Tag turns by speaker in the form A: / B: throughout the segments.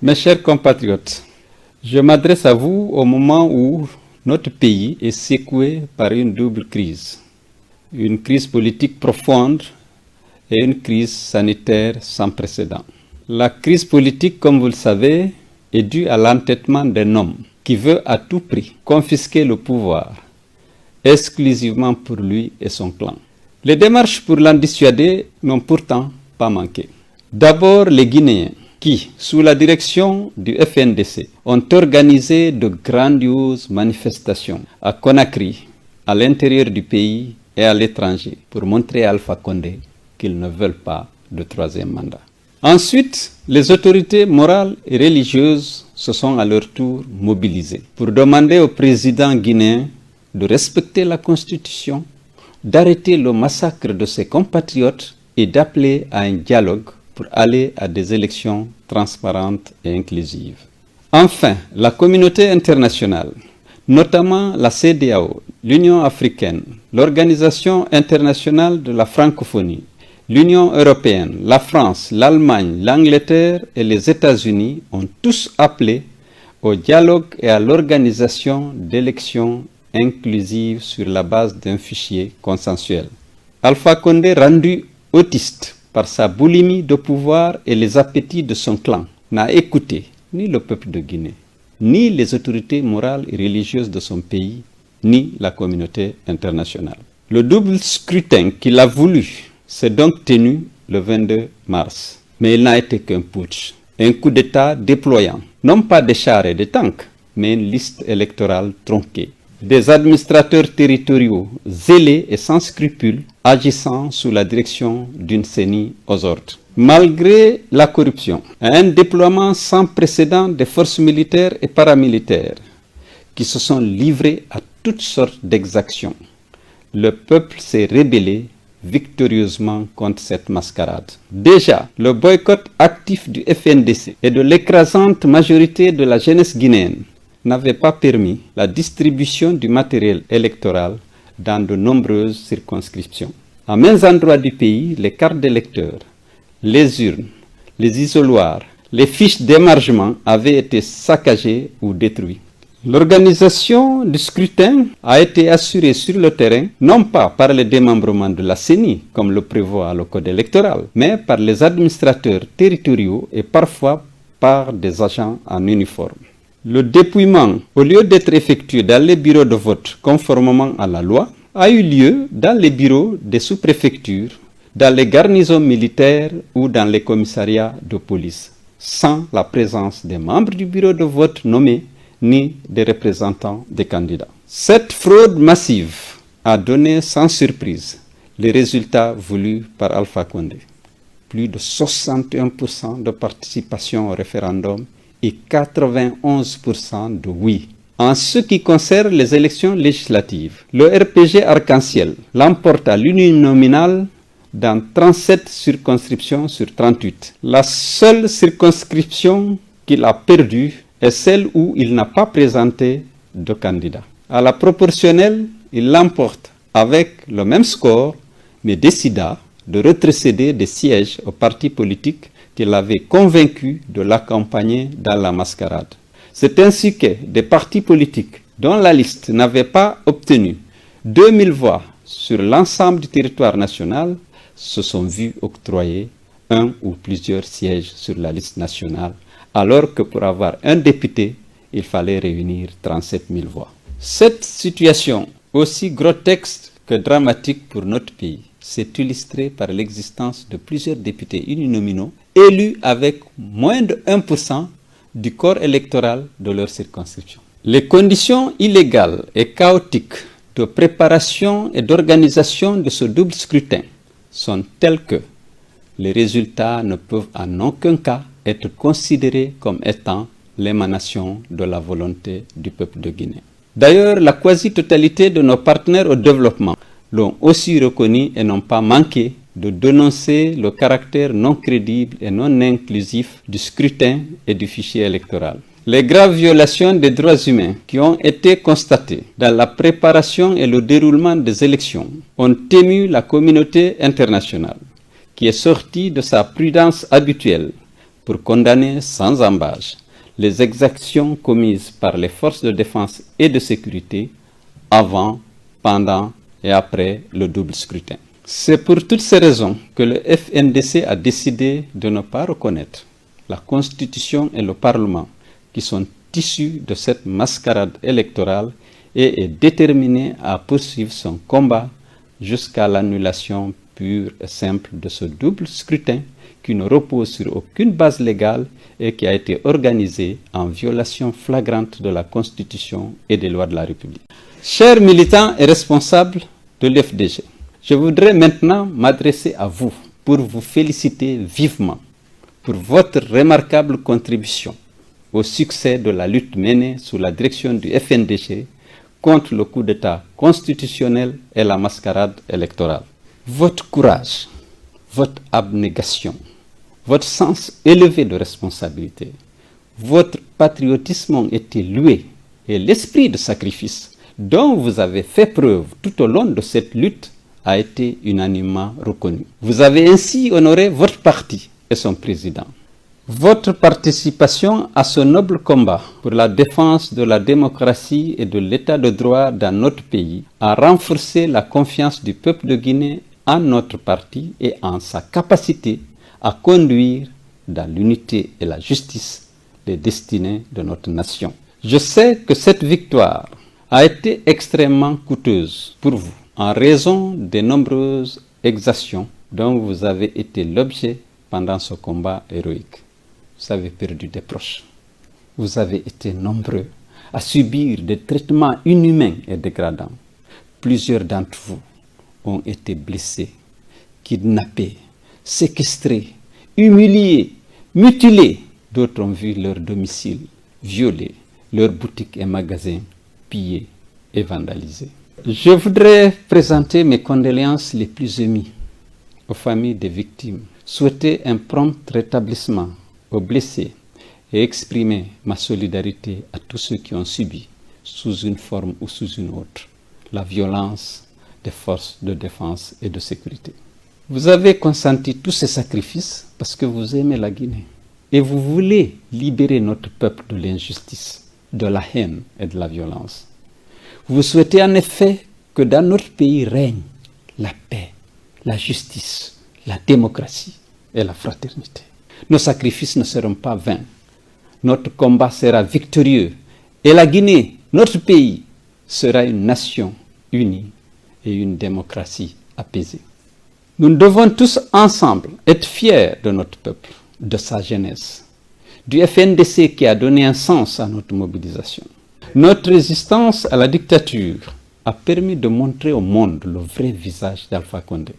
A: Mes chers compatriotes, je m'adresse à vous au moment où notre pays est secoué par une double crise. Une crise politique profonde et une crise sanitaire sans précédent. La crise politique, comme vous le savez, est due à l'entêtement d'un homme qui veut à tout prix confisquer le pouvoir, exclusivement pour lui et son clan. Les démarches pour l'en dissuader n'ont pourtant pas manqué. D'abord, les Guinéens, qui, sous la direction du FNDC, ont organisé de grandioses manifestations à Conakry, à l'intérieur du pays et à l'étranger, pour montrer à Alpha Condé qu'ils ne veulent pas de troisième mandat. Ensuite, les autorités morales et religieuses se sont à leur tour mobilisées pour demander au président guinéen de respecter la Constitution, d'arrêter le massacre de ses compatriotes et d'appeler à un dialogue pour aller à des élections transparentes et inclusives. Enfin, la communauté internationale, notamment la CEDEAO, l'Union africaine, l'Organisation internationale de la francophonie, l'Union européenne, la France, l'Allemagne, l'Angleterre et les États-Unis ont tous appelé au dialogue et à l'organisation d'élections inclusives sur la base d'un fichier consensuel. Alpha Condé, rendu autiste par sa boulimie de pouvoir et les appétits de son clan, n'a écouté ni le peuple de Guinée, ni les autorités morales et religieuses de son pays, ni la communauté internationale. Le double scrutin qu'il a voulu s'est donc tenu le 22 mars, mais il n'a été qu'un putsch, un coup d'État déployant, non pas des chars et des tanks, mais une liste électorale tronquée. Des administrateurs territoriaux zélés et sans scrupules agissant sous la direction d'une CENI aux ordres. Malgré la corruption, un déploiement sans précédent des forces militaires et paramilitaires qui se sont livrées à toutes sortes d'exactions, le peuple s'est rébellé victorieusement contre cette mascarade. Déjà, le boycott actif du FNDC et de l'écrasante majorité de la jeunesse guinéenne n'avait pas permis la distribution du matériel électoral dans de nombreuses circonscriptions. À maints endroits du pays, les cartes d'électeurs, les urnes, les isoloirs, les fiches d'émargement avaient été saccagées ou détruites. L'organisation du scrutin a été assurée sur le terrain, non pas par le démembrement de la CENI, comme le prévoit le code électoral, mais par les administrateurs territoriaux et parfois par des agents en uniforme. Le dépouillement, au lieu d'être effectué dans les bureaux de vote conformément à la loi, a eu lieu dans les bureaux des sous-préfectures, dans les garnisons militaires ou dans les commissariats de police, sans la présence des membres du bureau de vote nommés ni des représentants des candidats. Cette fraude massive a donné sans surprise les résultats voulus par Alpha Condé. Plus de 61% de participation au référendum et 91% de oui. En ce qui concerne les élections législatives, le RPG Arc-en-Ciel l'emporte à l'uninominal dans 37 circonscriptions sur 38. La seule circonscription qu'il a perdue est celle où il n'a pas présenté de candidat. À la proportionnelle, il l'emporte avec le même score, mais décida de rétrocéder des sièges aux partis politiques qu'il avait convaincu de l'accompagner dans la mascarade. C'est ainsi que des partis politiques dont la liste n'avait pas obtenu 2000 voix sur l'ensemble du territoire national se sont vus octroyer un ou plusieurs sièges sur la liste nationale, alors que pour avoir un député, il fallait réunir 37 000 voix. Cette situation, aussi grotesque que dramatique pour notre pays, s'est illustrée par l'existence de plusieurs députés uninominaux élus avec moins de 1% du corps électoral de leur circonscription. Les conditions illégales et chaotiques de préparation et d'organisation de ce double scrutin sont telles que les résultats ne peuvent en aucun cas être considérés comme étant l'émanation de la volonté du peuple de Guinée. D'ailleurs, la quasi-totalité de nos partenaires au développement l'ont aussi reconnu et n'ont pas manqué de dénoncer le caractère non crédible et non inclusif du scrutin et du fichier électoral. Les graves violations des droits humains qui ont été constatées dans la préparation et le déroulement des élections ont ému la communauté internationale, qui est sortie de sa prudence habituelle pour pour condamner sans ambages les exactions commises par les forces de défense et de sécurité avant, pendant et après le double scrutin. C'est pour toutes ces raisons que le FNDC a décidé de ne pas reconnaître la Constitution et le Parlement qui sont issus de cette mascarade électorale et est déterminé à poursuivre son combat jusqu'à l'annulation pure et simple de ce double scrutin qui ne repose sur aucune base légale et qui a été organisé en violation flagrante de la Constitution et des lois de la République. Chers militants et responsables de l'FDG, je voudrais maintenant m'adresser à vous pour vous féliciter vivement pour votre remarquable contribution au succès de la lutte menée sous la direction du FNDC contre le coup d'État constitutionnel et la mascarade électorale. Votre courage, votre abnégation, votre sens élevé de responsabilité, votre patriotisme ont été loués et l'esprit de sacrifice dont vous avez fait preuve tout au long de cette lutte a été unanimement reconnu. Vous avez ainsi honoré votre parti et son président. Votre participation à ce noble combat pour la défense de la démocratie et de l'état de droit dans notre pays a renforcé la confiance du peuple de Guinée en notre parti et en sa capacité à conduire dans l'unité et la justice les destinées de notre nation. Je sais que cette victoire a été extrêmement coûteuse pour vous en raison des nombreuses exactions dont vous avez été l'objet pendant ce combat héroïque. Vous avez perdu des proches. Vous avez été nombreux à subir des traitements inhumains et dégradants. Plusieurs d'entre vous ont été blessés, kidnappés, séquestrés, humiliés, mutilés. D'autres ont vu leur domicile violé, leurs boutiques et magasins pillés et vandalisés. Je voudrais présenter mes condoléances les plus émues aux familles des victimes, souhaiter un prompt rétablissement aux blessés et exprimer ma solidarité à tous ceux qui ont subi, sous une forme ou sous une autre, la violence des forces de défense et de sécurité. Vous avez consenti tous ces sacrifices parce que vous aimez la Guinée et vous voulez libérer notre peuple de l'injustice, de la haine et de la violence. Vous souhaitez en effet que dans notre pays règne la paix, la justice, la démocratie et la fraternité. Nos sacrifices ne seront pas vains. Notre combat sera victorieux et la Guinée, notre pays, sera une nation unie et une démocratie apaisée. Nous devons tous ensemble être fiers de notre peuple, de sa jeunesse, du FNDC qui a donné un sens à notre mobilisation. Notre résistance à la dictature a permis de montrer au monde le vrai visage d'Alpha Condé,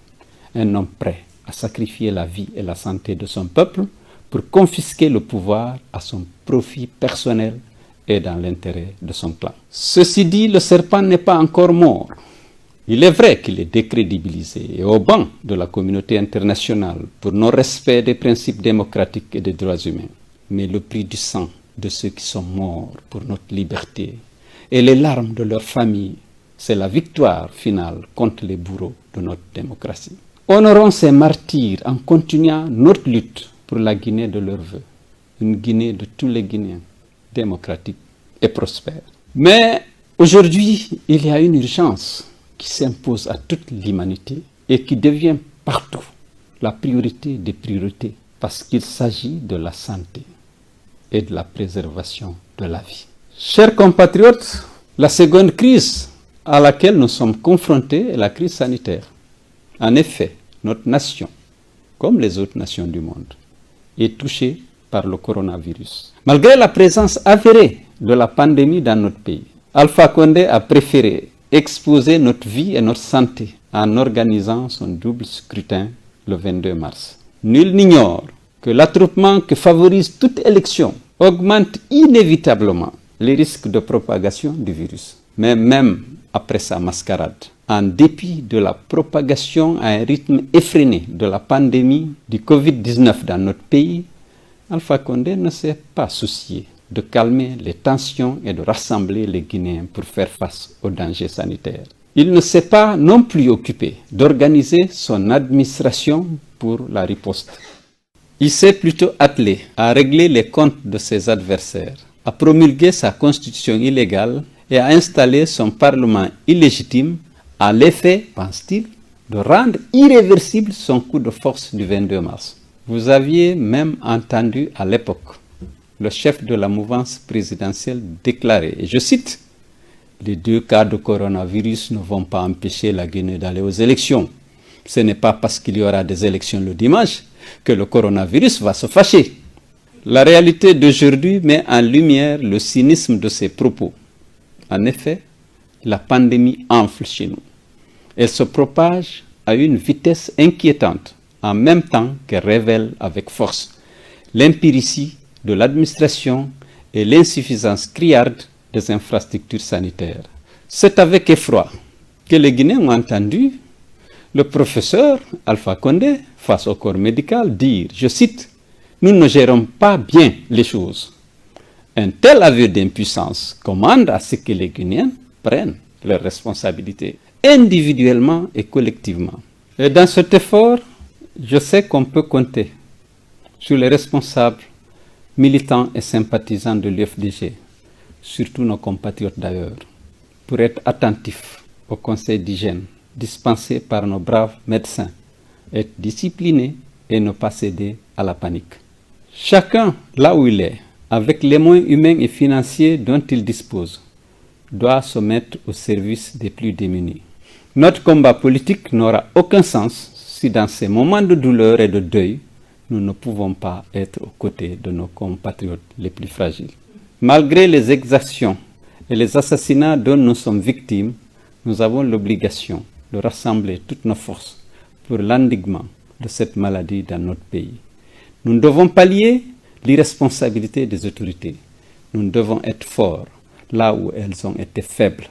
A: un homme prêt à sacrifier la vie et la santé de son peuple pour confisquer le pouvoir à son profit personnel et dans l'intérêt de son clan. Ceci dit, le serpent n'est pas encore mort. Il est vrai qu'il est décrédibilisé et au banc de la communauté internationale pour non-respect des principes démocratiques et des droits humains. Mais le prix du sang de ceux qui sont morts pour notre liberté et les larmes de leurs familles, c'est la victoire finale contre les bourreaux de notre démocratie. Honorons ces martyrs en continuant notre lutte pour la Guinée de leurs vœux, une Guinée de tous les Guinéens, démocratique et prospère. Mais aujourd'hui, il y a une urgence qui s'impose à toute l'humanité et qui devient partout la priorité des priorités parce qu'il s'agit de la santé et de la préservation de la vie. Chers compatriotes, la seconde crise à laquelle nous sommes confrontés est la crise sanitaire. En effet, notre nation, comme les autres nations du monde, est touchée par le coronavirus. Malgré la présence avérée de la pandémie dans notre pays, Alpha Condé a préféré exposer notre vie et notre santé en organisant son double scrutin le 22 mars. Nul n'ignore que l'attroupement que favorise toute élection augmente inévitablement les risques de propagation du virus. Mais même après sa mascarade, en dépit de la propagation à un rythme effréné de la pandémie du Covid-19 dans notre pays, Alpha Condé ne s'est pas soucié de calmer les tensions et de rassembler les Guinéens pour faire face aux dangers sanitaires. Il ne s'est pas non plus occupé d'organiser son administration pour la riposte. Il s'est plutôt attelé à régler les comptes de ses adversaires, à promulguer sa constitution illégale et à installer son parlement illégitime à l'effet, pense-t-il, de rendre irréversible son coup de force du 22 mars. Vous aviez même entendu à l'époque le chef de la mouvance présidentielle déclarer, et je cite, « Les 2 cas de coronavirus ne vont pas empêcher la Guinée d'aller aux élections. Ce n'est pas parce qu'il y aura des élections le dimanche que le coronavirus va se fâcher. » La réalité d'aujourd'hui met en lumière le cynisme de ces propos. En effet, la pandémie enfle chez nous. Elle se propage à une vitesse inquiétante, en même temps qu'elle révèle avec force l'impéritie de l'administration et l'insuffisance criarde des infrastructures sanitaires. C'est avec effroi que les Guinéens ont entendu le professeur Alpha Condé, face au corps médical, dire, je cite, « Nous ne gérons pas bien les choses. » Un tel aveu d'impuissance commande à ce que les Guinéens prennent leurs responsabilités, individuellement et collectivement. Et dans cet effort, je sais qu'on peut compter sur les responsables, militants et sympathisants de l'UFDG, surtout nos compatriotes d'ailleurs, pour être attentifs aux conseils d'hygiène dispensés par nos braves médecins, être disciplinés et ne pas céder à la panique. Chacun, là où il est, avec les moyens humains et financiers dont il dispose, doit se mettre au service des plus démunis. Notre combat politique n'aura aucun sens si dans ces moments de douleur et de deuil, nous ne pouvons pas être aux côtés de nos compatriotes les plus fragiles. Malgré les exactions et les assassinats dont nous sommes victimes, nous avons l'obligation de rassembler toutes nos forces pour l'endiguement de cette maladie dans notre pays. Nous devons pallier l'irresponsabilité des autorités. Nous devons être forts là où elles ont été faibles.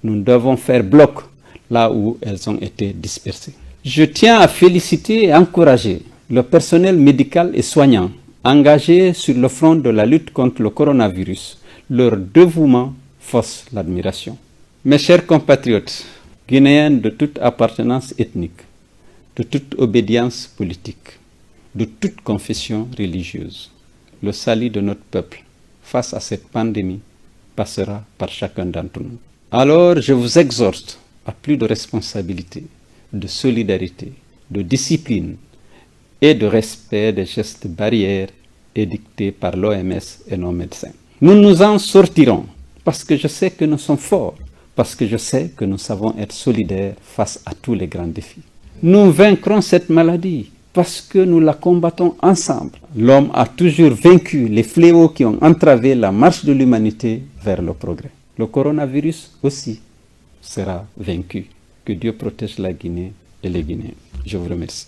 A: Nous devons faire bloc là où elles ont été dispersées. Je tiens à féliciter et encourager le personnel médical et soignant engagé sur le front de la lutte contre le coronavirus. Leur dévouement force l'admiration. Mes chers compatriotes, guinéens de toute appartenance ethnique, de toute obédience politique, de toute confession religieuse, le salut de notre peuple face à cette pandémie passera par chacun d'entre nous. Alors je vous exhorte à plus de responsabilité, de solidarité, de discipline et de respect des gestes barrières édictés par l'OMS et nos médecins. Nous nous en sortirons parce que je sais que nous sommes forts, parce que je sais que nous savons être solidaires face à tous les grands défis. Nous vaincrons cette maladie parce que nous la combattons ensemble. L'homme a toujours vaincu les fléaux qui ont entravé la marche de l'humanité vers le progrès. Le coronavirus aussi sera vaincu. Que Dieu protège la Guinée et les Guinéens. Je vous remercie.